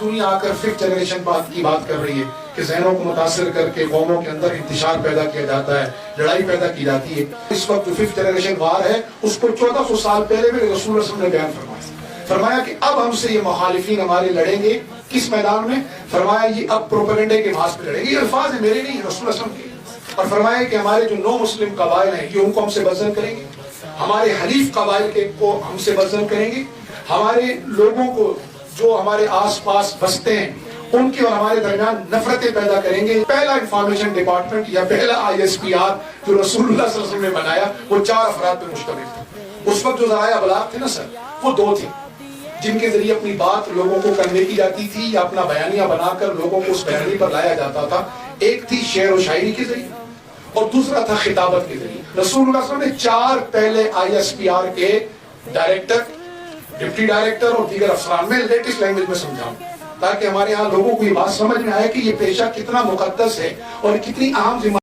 دنیا آ کر fifth generation کی بات کر رہی ہے کہ ذہنوں کو متاثر کر کے قوموں کے اندر انتشار پیدا کیا جاتا ہے، لڑائی پیدا کی جاتی ہے. اس وقت جو ففتھ جنریشن وار ہے اس کو 1400 سال پہلے بھی رسول اللہ صلی اللہ علیہ وسلم نے بیان فرمایا کہ اب ہم سے یہ مخالفین ہمارے لڑیں گے کس میدان میں؟ فرمایا یہ اب پروپیگنڈے کے ماس پہ لڑیں گے. یہ الفاظ ہیں میرے نہیں، رسول اللہ صلی اللہ علیہ وسلم کے. اور فرمایا کہ ہمارے جو نو مسلم قبائل ہیں یہ ان کو ہم سے بزن کریں گے، ہمارے حلیف قبائل کے کو ہم سے بزن کریں گے، ہمارے لوگوں کو جو ہمارے آس پاس بستے ہیں ان کی اور ہمارے درمیان نفرتیں پیدا کریں گے. پہلا انفارمیشن ڈپارٹمنٹ یا پہلا ISPR جو رسول اللہ صلی اللہ علیہ وسلم نے بنایا وہ 4 افراد پہ مشتمل تھا. اس وقت جو ذرائع ابلاغ تھے نا سر، وہ 2 تھے جن کے ذریعے اپنی بات لوگوں کو کرنے کی جاتی تھی یا اپنا بیانیہ بنا کر لوگوں کو اس بیانیے پر لایا جاتا تھا. ایک تھی شعر و شاعری کے ذریعے اور دوسرا تھا خطابت کے ذریعے. رسول اللہ صلی اللہ علیہ وسلم نے 4 پہلے ISPR کے ڈائریکٹر، ڈپٹی ڈائریکٹر اور دیگر افسران میں لیٹسٹ لینگویج میں سمجھاؤں تاکہ ہمارے ہاں لوگوں کو یہ بات سمجھ میں آئے کہ یہ پیشہ کتنا مقدس ہے اور کتنی اہم ذمہ